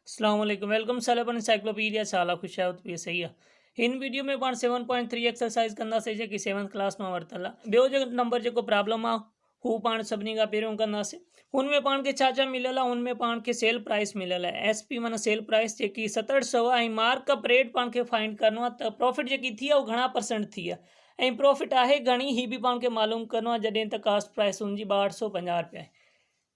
अस्सलाम वालेकुम वेलकम सलाह इंसाइक्लोपीडिया चाला खुश है सही है। इन वीडियो में पाण 7.3 एक्सरसाइज कंदासीं जेकी 7th क्लास में वरतल आहे। ॿियो जो नंबर जो प्रॉब्लम आहे हू पाण सभिनी खां पहिरियों कंदासीं। हुनमें पाण खे छा छा मिलियल आहे, हुनमें पाण खे सेल प्राइस मिलियल आहे, एसपी माना सेल प्राइस जेकी 6700 आहे ऐं मार्कअप रेट पाण खे फाइंड करणो आहे त प्रॉफिट जेकी थी आहे उहो घणा परसेंट थी आहे ऐं प्रॉफिट आहे घणी ही भी पाण खे मालूम करणो आहे जॾहिं त कास्ट प्राइस हुनजी 6250 रुपया आहे।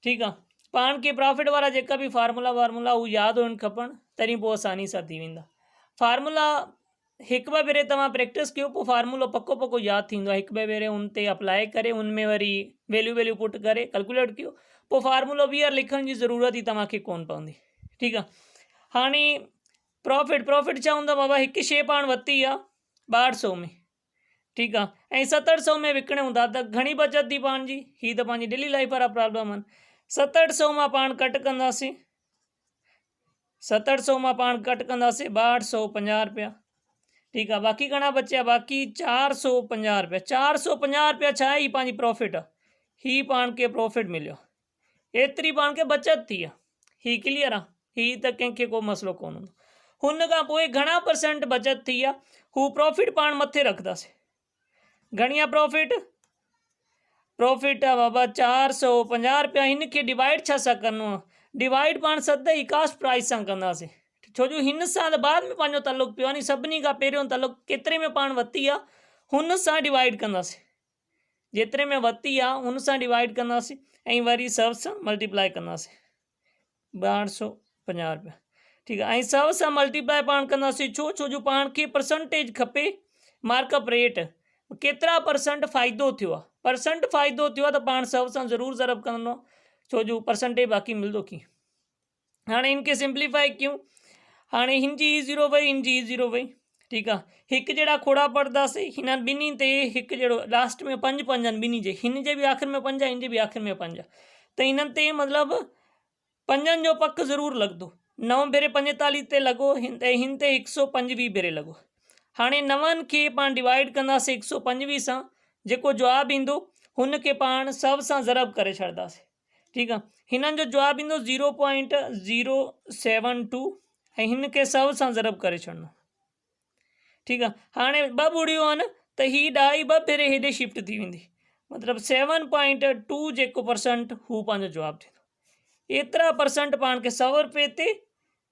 ठीक आहे, पाण खे प्रॉफिट वारा जेका भी फार्मूला वो याद हुअण खपनि तॾहिं पोइ आसानी सां थी वेंदा। फार्मूला हिकु ॿ भेरे तव्हां प्रैक्टिस कयो पोइ फार्मूलो पक्को यादि थींदो आहे। हिकु ॿ भेरे उन ते अप्लाई करे उनमें वरी वैल्यू पुट करे कैलकुलेट कयो पोइ फार्मूलो ॿीहर लिखण जी ज़रूरत ई तव्हांखे कोन पवंदी। ठीकु आहे, हाणे प्रॉफिट छा हूंदो बाबा, हिकु शइ पाण वरिती आहे 6200 में, ठीकु आहे, ऐं 6700 में विकिणे हूंदा त घणी बचत थी पाण जी। ही त पंहिंजी डेली लाइफ वारा प्रॉब्लम आहिनि। 6700 मां पाण कट कंदासीं, 6700 मां पाण कट कंदासीं 6250 रुपया। ठीक है, बाकी घना बचा, बाकी 450 रुपया। 450 रुपया छा ही पानी प्रॉफिट है, ही पान के प्रॉफिट मिलो, एतरी पान के बचत थी है। ही क्लियर है, ही तो कंहिंखे को मसलो कोन हुंदो। हुन खां पोइ घणा परसेंट बचत थी है हू प्रॉफिट पान मथे रखदासीं। घणी प्रॉफिट है बाबा 450 रुपया। इनके डिवाइड छा सा करनो है, डिवाइड पान सदाई कास्ट प्राइस सां कंदासीं। छो जो हिन सां बाद में पांजो ताल्लुक पियो आहे, सभिनी खां पहिरियों ताल्लुक केतिरे में पाण वरिती आहे हुन सां डिवाइड कंदासीं। जेतिरे में वरिती आहे हुन सां डिवाइड कंदासीं ऐं वरी 100 सां मल्टीप्लाई कंदासीं 1250 रुपया। ठीक है, ऐं 100 सां मल्टीप्लाई पाण कंदासीं। छो जो पाण खे परसेंटेज खपे, मार्कअप रेट केतिरा परसेंट फ़ाइदो थियो आहे। परसेंट फ़ाइदो थियो आहे त पाण 100 सां ज़रूरु ज़रब कंदो, छो जो परसेंटेज बाक़ी मिलंदो कीअं। हाणे इनके सिंप्लीफाई कयूं, हाँ हिंजी 0 वही, हिंजी 0 वही। ठीक है, एक जड़ा खोड़ा पढ़दासीं, हिन बिनी ते एक जड़ो लास्ट में 5 5 बिनी जे, हिन जे भी आखिर में 5, हिन जे भी आखिर में 5, तो इन ते मतलब 5 जो पक जरूर लगदो। 9 भेरे 45 ते लगो, हिन ते 125 भेरे लगो। हाँ 9 के पान डिवाइड कंदासीं 125 सां, जेको जवाब इंदो हुन के पान 100 सां ज़रब करे छड़दासीं। ठीक है, हिनन जो जवाब इंदो 0.072 ऐं हिन के 100 सां ज़रब करे छड़नो। ठीक है, हाँ 2 बुड़ियों आहिनि त ही डाई 2 भेरे हेॾे शिफ्ट थी वेंदी, मतलब 7.2 जेको परसेंट हू पंहिंजो जवाब थींदो। एतिरा परसेंट पाण खे 100 रुपये ते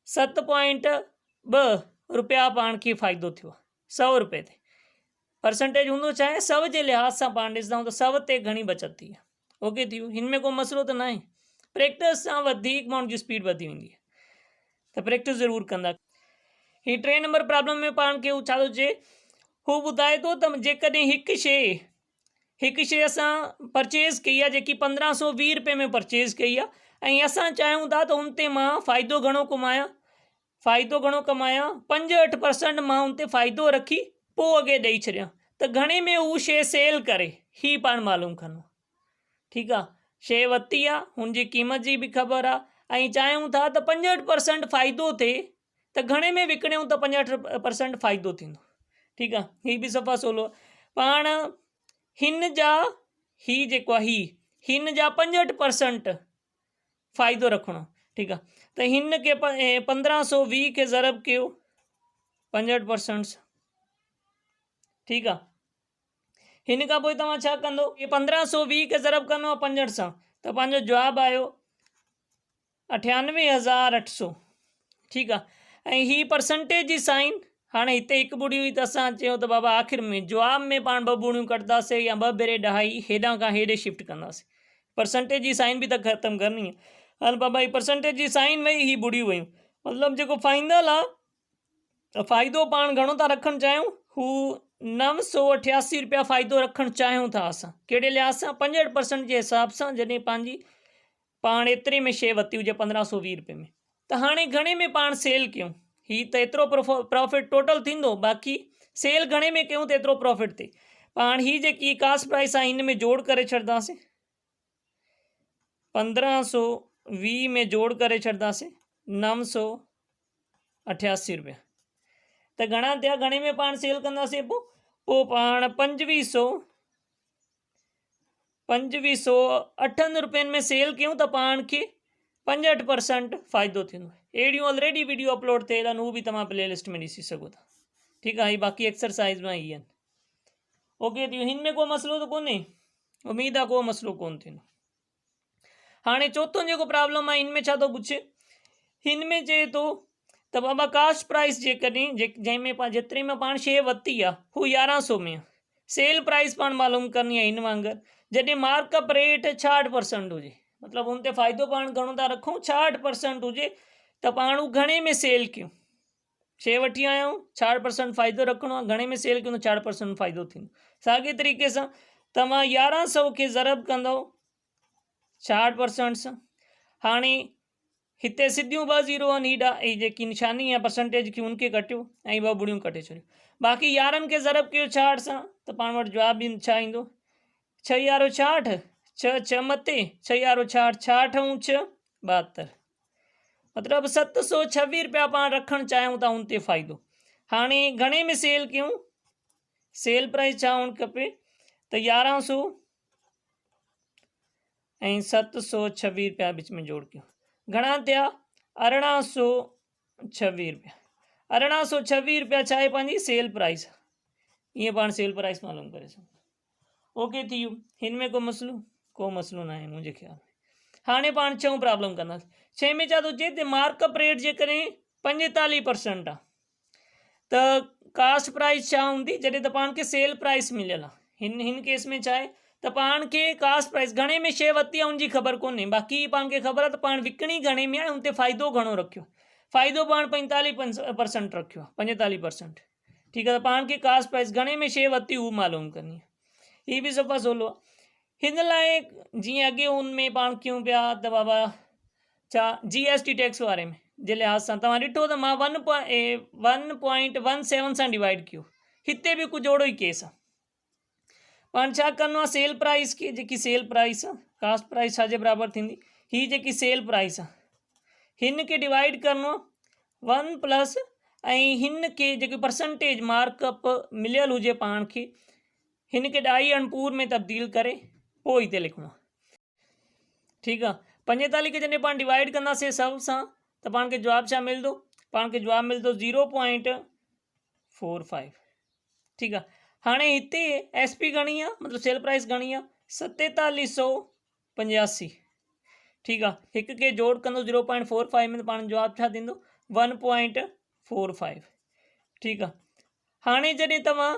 7.2 रुपया पाण खे फ़ाइदो थियो आहे। 100 रुपये ते परसेंटेज हूंदो छा आहे, 100 जे लिहाज़ सां पाण ॾिसंदा त 100 ते घणी बचत थी आहे। ओके थी वियो, हिन में को मसलो त न आहे। प्रैक्टिस सां वधीक माण्हू जी स्पीड वधी वेंदी आहे, तो प्रैक्टिस जरूर कंदा। ही 3 नंबर प्रॉब्लम में पाण खे छा थो चए, हू ॿुधाए थो त जेकॾहिं हिकु शइ असां परचेज़ कई आहे जेकी 1520 रुपये में परचेज़ कई आहे ऐं असां चाहियूं था त उन ते मां फ़ाइदो घणो कमायां, 65% मां उन ते फ़ाइदो रखी पोइ अॻे ॾेई छॾियां त घणे में हू शइ सेल करे, ही पाण मालूम करणो। ठीकु आहे, शइ वरिती आहे, हुनजी क़ीमत जी बि ख़बर आहे ऐं चाहियूं था त 65% फ़ाइदो थिए त घणे में विकिणूं त 65% फ़ाइदो थींदो। ठीकु आहे, ही बि सफ़ा सवलो पाण हिन जा ही जेको आहे हिन जा 65% फ़ाइदो रखणो। ठीकु आहे, त हिन के 1520 के ज़रब कयो 65% सां। ठीकु आहे, हिन खां पोइ तव्हां छा कंदो, ये 1520 के ज़रब करणो आहे 65 सां त पंहिंजो जवाबु आयो 98,800। ठीकु आहे, ऐं ही परसेंटेज जी साइन हाँ इतने एक बुड़ी हुई तो असां चयो त बाबा आखिर में जवाब में पान 2 बुड़ियों कटदासीं या 2 भेरे ढाई हेॾां खां हेॾे शिफ्ट कंदासीं। परसेंटेज जी साइन भी तो ख़त्म करनी है। हल बाबा ही परसेंटेज जी साइन वही, ही बुड़ी वयूं, मतलब जो फाइनल आहे फ़ाइदो पान घणो था रखण चाहियूं, हू 988 रुपया फ़ाइदो रखण चाहियूं था असां। कहिड़े लिहाज़ सां, 65% के हिसाब सां, जॾहिं पंहिंजी पाण एतिरे में शइ वरिती हुजे 1520 रुपये में, त हाणे घणे में पाण सेल कयूं, ही तो एतिरो प्रॉफिट टोटल थींदो, बाकी सेल घणे में कयूं तो एतिरो प्रॉफिट थिए। पाण ही जेकी कास्ट प्राइस आहे हिन में जोड़ करे छॾंदासीं, 1520 में जोड़ करे छॾंदासीं 988 रुपया, तो घणा थिया, घणे में पाण सेल कंदासीं पोइ पाण 2508 रुपयनि में सेल कयूं त पाण खे 65% फ़ाइदो थींदो आहे। अहिड़ियूं ऑलरेडी वीडियो अपलोड थियल आहिनि, उहे बि तव्हां प्लेलिस्ट में ॾिसी सघो था। ठीकु आहे, हीअ बाक़ी एक्सरसाइज़ में ई आहिनि। ओके थी, हिन में को मसइलो त कोन्हे, उमेद आहे को मसइलो कोन थींदो। हाणे चोथों जेको प्रॉब्लम आहे, हिन में छा थो पुछे, हिन में चए थो त बाबा कास्ट प्राइस जेकॾहिं जंहिंमें जेतिरे में पाण शइ वरिती आहे हू 1100 में आहे, सेल प्राइस पाण मालूम करणी आहे हिन वांगुरु, जॾहिं मार्कअप रेट 66% हुजे, मतिलबु हुन ते फ़ाइदो पाण घणो था रखूं 66% हुजे, त पाण हू घणे में सेल कयूं। शइ वठी आया आहियूं, 66% फ़ाइदो रखिणो आहे, घणे में सेल कयूं त 66% फ़ाइदो थींदो। साॻे तरीक़े सां तव्हां 1100 खे ज़रब कंदव 66% सां। हाणे हिते सिधियूं 2 ज़ीरो आहिनि, हीअ जेकी निशानी आहे परसेंटेज की उनखे कटियो ऐं 2 ॿुड़ियूं कटे छॾियो। बाक़ी 11 खे ज़रब कयो 66 सां त पाण वटि जवाबु बि छा ईंदो, 6 यारो 66, 6 6 मथे 6 यारो 66, 66 ऐं 6 72, मतिलबु 726 रुपया पाण रखणु चाहियूं था उन ते फ़ाइदो। हाणे घणे में सेल कयूं, सेल प्राइस छा हुअणु खपे त 1100 ऐं 726 रुपया विच में जोड़ कयूं, घणा थिया 1826 रुपया। 1826 रुपया छा आहे पंहिंजी सेल प्राइस, ईअं पाण सेल प्राइस मालूम करे सघूं। ओके थी वियो, हिन में को मसइलो न आहे मुंहिंजे ख़्याल में। हाणे पाण छहों प्रॉब्लम कंदासीं। 6 में छा थो चए त मार्कअप रेट जेकॾहिं 45% आहे त कास्ट प्राइस छा हूंदी जॾहिं त पाण खे सेल प्राइस मिलियल आहे। हिन केस में छा आहे त पाण खे कास्ट प्राइस घणे में शइ वरिती आहे उनजी ख़बर कोन्हे, बाक़ी पाण खे ख़बर आहे त पाण विकिणी घणे में आहे, उन ते फ़ाइदो घणो रखियो, फ़ाइदो पाण 45% रखियो आहे, 45%। ठीकु आहे, त पाण खे कास्ट प्राइस घणे में शइ वरिती उहो मालूम करणी आहे। हीअ बि सफ़ा सवलो आहे। हिन लाइ जीअं अॻे उन में पाण कयूं पिया त बाबा छा GST टैक्स वारे में जे लिहाज़ सां तव्हां ॾिठो त मां 1.17 सां डिवाइड कयो, हिते बि कुझु ओड़ो ई केस आहे। पाण छा करिणो आहे, सेल प्राइस खे, जेकी सेल प्राइस आहे, कास्ट प्राइस छाजे बराबरि थींदी, हीअ जेकी सेल प्राइस आहे हिन खे डिवाइड करिणो आहे 1 प्लस ऐं हिन खे जेकी परसेंटेज मार्कअप मिलियल हुजे पाण खे, हिन खे ॾाई अणपूर में तब्दील करे पोइ हिते लिखणो आहे। ठीकु आहे, 45 खे जॾहिं पाण डिवाइड कंदासीं 100 सां त पाण खे जवाबु छा मिलंदो, पाण खे जवाबु मिलंदो 0.45। ठीकु आहे, हाणे हिते SP घणी आहे, मतिलबु सेल प्राइस घणी आहे 4785। ठीकु आहे, हिक खे जोड़ कंदो 0.45 में त पाण जवाबु छा थींदो 1.45। ठीकु आहे, हाणे जॾहिं तव्हां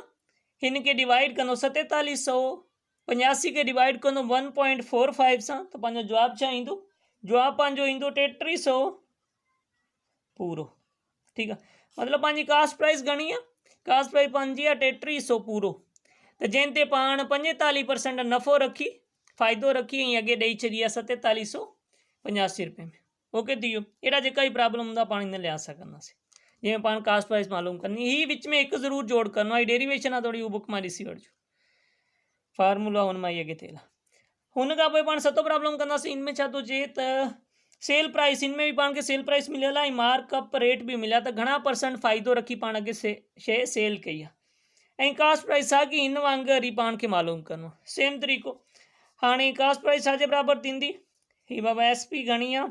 हिन खे डिवाइड कंदो 4785 खे डिवाइड कंदो 1.45 सां त पंहिंजो जवाबु छा ईंदो, जवाबु पंहिंजो ईंदो 3300 पूरो। ठीकु आहे, मतिलबु पंहिंजी कास्ट प्राइस घणी आहे, कास्ट प्राइस पंहिंजी आहे 3300 पूरो, त जंहिं ते पाण 45% नफ़ो रखी फ़ाइदो रखी ऐं अॻे ॾेई छॾी आहे 4785 रुपये में। ओके थी वियो, अहिड़ा जेका ई प्रॉब्लम हूंदा पाण हिन लिहाज़ सां कंदासीं, जंहिंमें पाण कास्ट प्राइस मालूम करणी। ही विच में हिकु ज़रूरु जोड़ करिणो आहे, डेरिवेशन आहे थोरी, उहा बुक मां ॾिसी वठिजो, फार्मूला हुन मां ई अॻे थियल आहे। हुन खां पोइ पाण सतो प्रॉब्लम कंदासीं। इनमें छा थो चए त सेल प्राइस, इनमें बि पाण खे सेल प्राइस मिलियल आहे ऐं मार्कअप रेट बि मिलिया, त घणा % फ़ाइदो रखी पाण अॻे शइ सेल कई आहे, ऐं कास्ट प्राइस साॻी हिन वांगुरु ई पाण खे मालूम करिणो आहे, सेम तरीक़ो। हाणे कास्ट प्राइस छाजे बराबरि थींदी, हीअ बाबा SP घणी आहे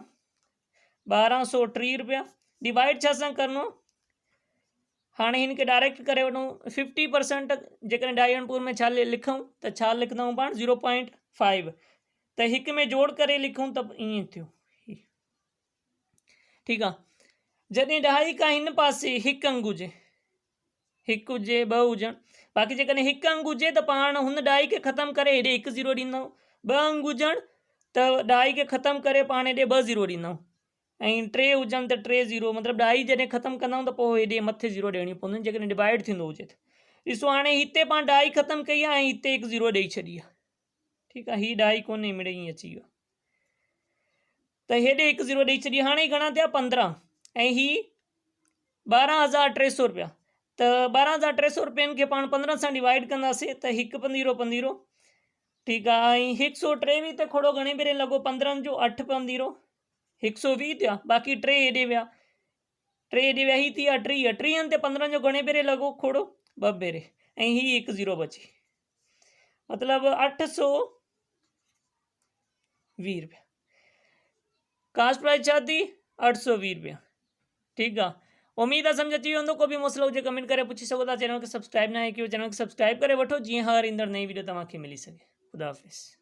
1230 रुपया, डिवाइड छा सां करिणो, हाणे हिन खे डायरेक्ट करे वठूं 50%, जेकॾहिं ॾाई अणपूर में छा लिखूं त छा लिखंदा पाण 0.5, त हिक में जोड़ करे लिखूं त ईअं थियो। ठीकु आहे, जॾहिं ॾाई खां हिन पासे हिकु अंग हुजे, हिकु हुजे 2 हुजनि, बाक़ी जेकॾहिं हिकु अंग हुजे त पाण हुन ॾाई खे ख़तमु करे हेॾे 1 ज़ीरो ॾींदव, 2 अंग हुजनि त ॾाई खे ख़तमु करे पाण हेॾे 2 ज़ीरो ॾींदव, ऐं 3 हुजनि त 3 ज़ीरो, मतिलबु ॾाई जॾहिं ख़तमु कंदव त पोइ हेॾे मथे ज़ीरो ॾियणी पवंदी जेकॾहिं डिवाइड थींदो हुजे त। ॾिसो हाणे हिते पाण ॾाई ख़तमु कई आहे ऐं हिते 1 ज़ीरो ॾेई छॾी आहे। ठीकु आहे, हीअ ॾाई कोन्हे, मिड़े ईअं अची वियो त हेॾे 1 ज़ीरो ॾेई छॾी। हाणे घणा थिया 15 ऐं हीअ 12300 रुपया, त 12300 रुपयनि खे पाण 15 सां डिवाइड कंदासीं त 1 पंदीरो 15। ठीकु आहे, ऐं 123 त खोड़ो घणे भेरे लॻो, 15 जो 8 पंदीरो 120 थिया, बाक़ी 3 हेॾे विया, 3 हेॾे विया, ही थी विया 30, 30 ते 15 जो घणे भेरे लॻो, खोड़ो 2 भेरे, ऐं हीअ 1 ज़ीरो बची, मतिलबु 820 रुपया। कास्ट प्राइस छा थी 820 रुपया। ठीकु आहे। उम्मीद आहे सम्झ अची वेंदो। को बि मसइलो हुजे कमेंट करे पुछी सघो था। चैनल खे सब्सक्राइब न आहे कयो, चैनल खे सब्सक्राइब करे वठो जीअं हर ईंदड़ नई वीडियो तव्हांखे मिली सघे। ख़ुदा हाफ़िज़।